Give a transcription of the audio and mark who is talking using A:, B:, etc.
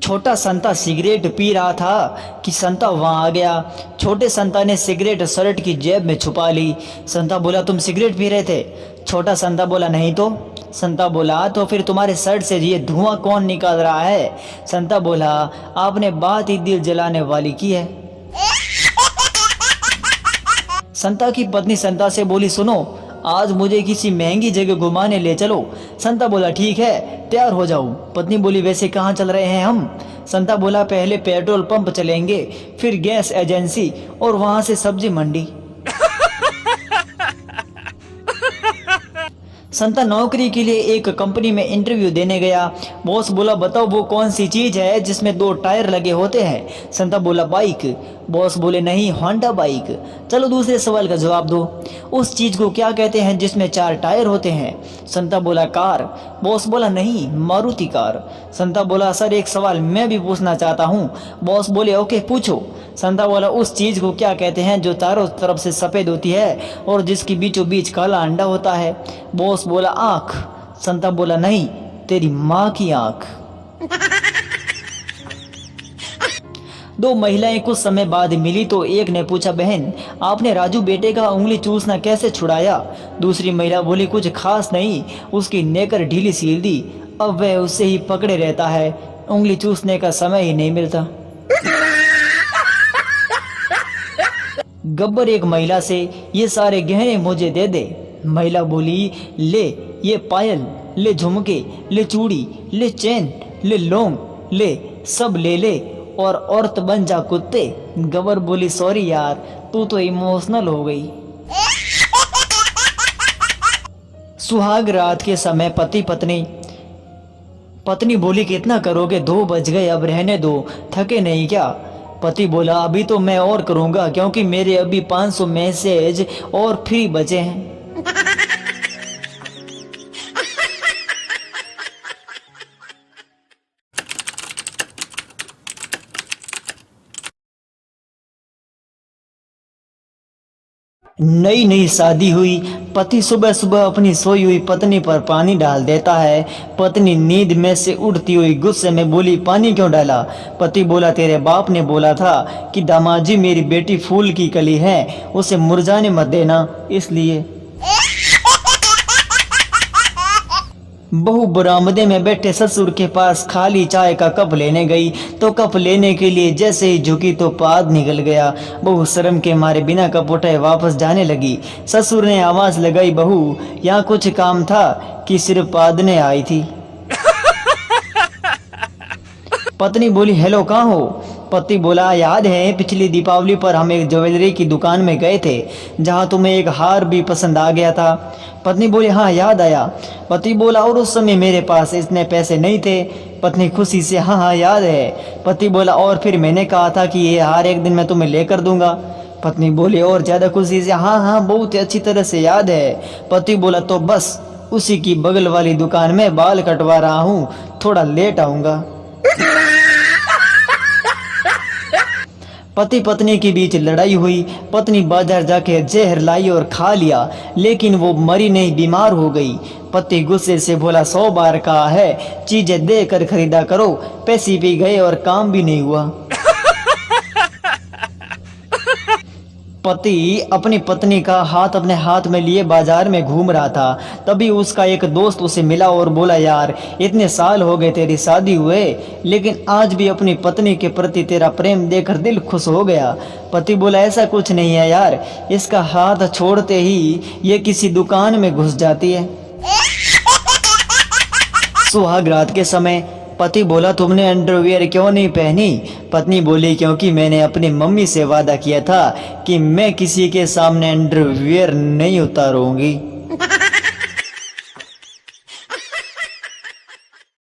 A: छोटा संता cigarette P रहा था कि संता वहां आ गया। छोटे संता ने सिगरेट शर्ट की जेब में छुपा ली। संता बोला, तुम सिगरेट पी रहे थे? छोटा संता बोला, नहीं तो। संता बोला, तो फिर तुम्हारे शर्ट से ये धुआं कौन निकाल रहा है? संता बोला, आपने बात ही दिल जलाने वाली की है। संता की पत्नी संता से बोली, सुनो, आज मुझे किसी महंगी जगह घुमाने ले चलो। संता बोला, ठीक है, तैयार हो जाऊं। पत्नी बोली, वैसे कहाँ चल रहे हैं हम? संता बोला, पहले पेट्रोल पंप चलेंगे, फिर गैस एजेंसी और वहां से सब्जी मंडी। संता नौकरी के लिए एक कंपनी में इंटरव्यू देने गया। बॉस बोला, बताओ वो कौन सी चीज है जिसमें 2 टायर लगे होते हैं? संता बोला, बाइक। बॉस बोले, नहीं, होंडा बाइक। चलो दूसरे सवाल का जवाब दो। उस चीज को क्या कहते हैं जिसमें 4 टायर होते हैं? संता बोला, कार। बॉस बोला, नहीं, मारुति कार। संता बोला, सर एक सवाल मैं भी पूछना चाहता हूँ। बॉस बोले, ओके पूछो। संता बोला, उस चीज को क्या कहते हैं जो चारों तरफ से सफेद होती है और जिसके बीचों बीच काला अंडा होता है? बॉस बोला, आंख। संता बोला, नहीं, तेरी माँ की आंख। 2 महिलाएं कुछ समय बाद मिली तो एक ने पूछा, बहन आपने राजू बेटे का उंगली चूसना कैसे छुड़ाया? दूसरी महिला बोली, कुछ खास नहीं, उसकी नेकर ढीली सील दी, अब वह उससे ही पकड़े रहता है, उंगली चूसने का समय ही नहीं मिलता। गब्बर एक महिला से, ये सारे गहने मुझे दे दे। महिला बोली, ले ये पायल, ले झुमके, ले चूड़ी, ले चैन, ले लौंग, ले सब ले ले और औरत बन जा कुत्ते। गब्बर बोली, सॉरी यार, तू तो इमोशनल हो गई। सुहाग रात के समय पति पत्नी। पत्नी बोली, कितना करोगे? 2 बज गए, अब रहने दो, थके नहीं क्या? पति बोला, अभी तो मैं और करूंगा क्योंकि मेरे अभी 500 मैसेज और फ्री बचे हैं। नई नई शादी हुई, पति सुबह सुबह अपनी सोई हुई पत्नी पर पानी डाल देता है। पत्नी नींद में से उठती हुई गुस्से में बोली, पानी क्यों डाला? पति बोला, तेरे बाप ने बोला था कि दामाजी मेरी बेटी फूल की कली है, उसे मुरझाने मत देना, इसलिए। बहू बरामदे में बैठे ससुर के पास खाली चाय का कप लेने गई तो कप लेने के लिए जैसे ही झुकी तो पाद निकल गया। बहू शर्म के मारे बिना कप उठाए वापस जाने लगी। ससुर ने आवाज लगाई, बहू यहाँ कुछ काम था कि सिर्फ पादने आई थी? पत्नी बोली, हेलो, कहाँ हो? पति बोला, याद है पिछली दीपावली पर हम एक ज्वेलरी की दुकान में गए थे जहां तुम्हें एक हार भी पसंद आ गया था? पत्नी बोली, हाँ याद आया। पति बोला, और उस समय मेरे पास इतने पैसे नहीं थे? पत्नी खुशी से, हाँ हाँ याद है। पति बोला, और फिर मैंने कहा था कि ये हार एक दिन मैं तुम्हें लेकर दूंगा? पत्नी बोली और ज्यादा खुशी से, हाँ हाँ बहुत अच्छी तरह से याद है। पति बोला, तो बस उसी की बगल वाली दुकान में बाल कटवा रहा हूँ, थोड़ा लेट आऊंगा। पति पत्नी के बीच लड़ाई हुई। पत्नी बाजार जाके जहर लाई और खा लिया, लेकिन वो मरी नहीं, बीमार हो गई। पति गुस्से से बोला, 100 बार कहा है चीजें देकर खरीदा करो, पैसे भी गए और काम भी नहीं हुआ। पति अपनी पत्नी का हाथ अपने हाथ में लिए बाजार में घूम रहा था, तभी उसका एक दोस्त उसे मिला और बोला, यार इतने साल हो गए तेरी शादी हुए, लेकिन आज भी अपनी पत्नी के प्रति तेरा प्रेम देखकर दिल खुश हो गया। पति बोला, ऐसा कुछ नहीं है यार, इसका हाथ छोड़ते ही ये किसी दुकान में घुस जाती है। सुहाग रात के समय पति बोला, तुमने अंडरवियर क्यों नहीं पहनी? पत्नी बोली, क्योंकि मैंने अपनी मम्मी से वादा किया था कि मैं किसी के सामने अंडरवियर नहीं उतारूंगी।